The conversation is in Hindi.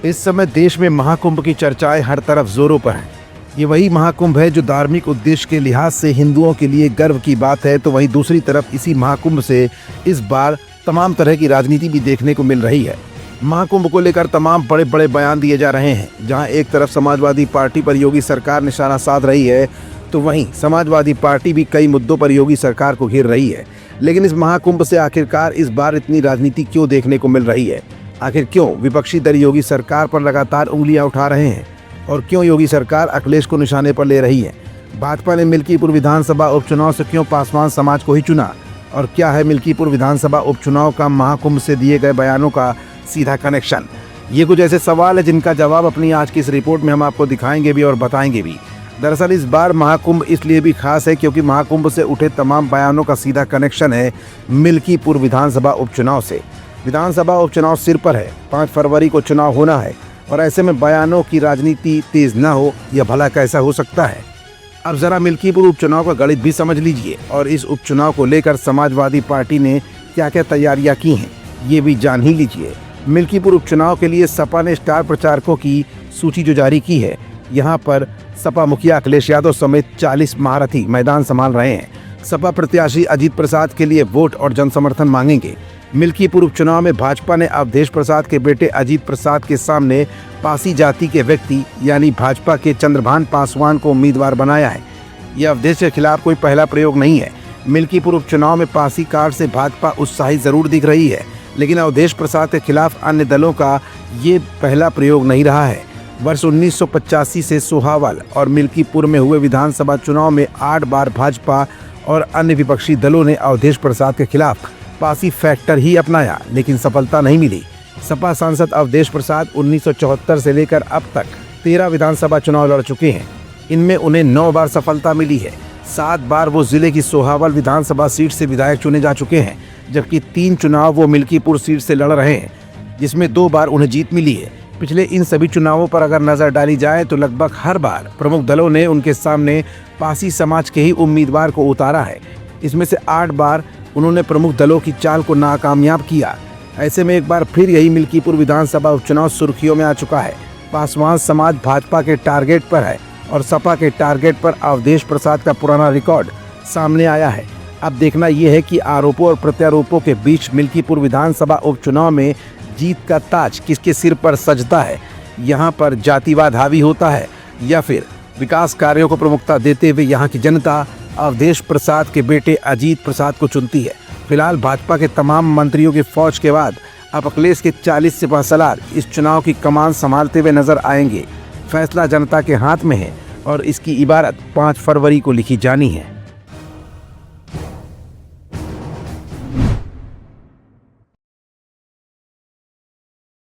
इस समय देश में महाकुंभ की चर्चाएं हर तरफ जोरों पर हैं। ये वही महाकुंभ है जो धार्मिक उद्देश्य के लिहाज से हिंदुओं के लिए गर्व की बात है, तो वहीं दूसरी तरफ इसी महाकुंभ से इस बार तमाम तरह की राजनीति भी देखने को मिल रही है। महाकुंभ को लेकर तमाम बड़े बड़े बयान दिए जा रहे हैं। जहां एक तरफ समाजवादी पार्टी पर योगी सरकार निशाना साध रही है, तो वहीं समाजवादी पार्टी भी कई मुद्दों पर योगी सरकार को घेर रही है। लेकिन इस महाकुंभ से आखिरकार इस बार इतनी राजनीति क्यों देखने को मिल रही है? आखिर क्यों विपक्षी दल योगी सरकार पर लगातार उंगलियां उठा रहे हैं और क्यों योगी सरकार अखिलेश को निशाने पर ले रही है? भाजपा ने मिल्कीपुर विधानसभा उपचुनाव से क्यों पासवान समाज को ही चुना और क्या है मिल्कीपुर विधानसभा उपचुनाव का महाकुंभ से दिए गए बयानों का सीधा कनेक्शन? ये कुछ ऐसे सवाल है जिनका जवाब अपनी आज की इस रिपोर्ट में हम आपको दिखाएंगे भी और बताएंगे भी। दरअसल इस बार महाकुंभ इसलिए भी खास है क्योंकि महाकुंभ से उठे तमाम बयानों का सीधा कनेक्शन है मिल्कीपुर विधानसभा उपचुनाव से। विधानसभा उपचुनाव सिर पर है, 5 फरवरी को चुनाव होना है और ऐसे में बयानों की राजनीति तेज न हो यह भला कैसा हो सकता है? अब जरा मिल्कीपुर उपचुनाव का गणित भी समझ लीजिए और इस उपचुनाव को लेकर समाजवादी पार्टी ने क्या क्या तैयारियां की हैं ये भी जान ही लीजिए। मिल्कीपुर उपचुनाव के लिए सपा ने स्टार प्रचारकों की सूची जो जारी की है, यहाँ पर सपा मुखिया अखिलेश यादव समेत 40 महारथी मैदान संभाल रहे हैं। सपा प्रत्याशी अजीत प्रसाद के लिए वोट और जनसमर्थन मांगेंगे। मिल्कीपुर उपचुनाव में भाजपा ने अवधेश प्रसाद के बेटे अजीत प्रसाद के सामने पासी जाति के व्यक्ति यानी भाजपा के चंद्रभान पासवान को उम्मीदवार बनाया है। यह अवधेश के खिलाफ कोई पहला प्रयोग नहीं है। मिल्कीपुर उपचुनाव में पासी कार्ड से भाजपा उत्साहित जरूर दिख रही है, लेकिन अवधेश प्रसाद के खिलाफ अन्य दलों का ये पहला प्रयोग नहीं रहा है। वर्ष 1985 से सोहावल और मिल्कीपुर में हुए विधानसभा चुनाव में 8 बार भाजपा और अन्य विपक्षी दलों ने अवधेश प्रसाद के खिलाफ पासी फैक्टर ही अपनाया, लेकिन सफलता नहीं मिली। सपा सांसद अवधेश प्रसाद 1974 से लेकर अब तक 13 विधानसभा चुनाव लड़ चुके हैं। इनमें उन्हें 9 बार सफलता मिली है। 7 बार वो जिले की सोहावल विधानसभा सीट से विधायक चुने जा चुके हैं, जबकि 3 चुनाव वो मिल्कीपुर सीट से लड़ रहे हैं, जिसमें 2 बार उन्हें जीत मिली है। पिछले इन सभी चुनावों पर अगर नजर डाली जाए तो लगभग हर बार प्रमुख दलों ने उनके सामने पासी समाज के ही उम्मीदवार को उतारा है। इसमें से 8 बार उन्होंने प्रमुख दलों की चाल को नाकामयाब किया। ऐसे में एक बार फिर यही मिल्कीपुर विधानसभा उपचुनाव सुर्खियों में आ चुका है। पासवान समाज भाजपा के टारगेट पर है और सपा के टारगेट पर अवधेश प्रसाद का पुराना रिकॉर्ड सामने आया है। अब देखना यह है कि आरोपों और प्रत्यारोपों के बीच मिल्कीपुर विधानसभा उपचुनाव में जीत का ताज किसके सिर पर सजता है? यहाँ पर जातिवाद हावी होता है या फिर विकास कार्यों को प्रमुखता देते हुए यहाँ की जनता अवधेश प्रसाद के बेटे अजीत प्रसाद को चुनती है? फिलहाल भाजपा के तमाम मंत्रियों की फौज के बाद अब अखिलेश के 40 सिपहसालार इस चुनाव की कमान संभालते हुए नजर आएंगे। फैसला जनता के हाथ में है और इसकी इबारत 5 फरवरी को लिखी जानी है।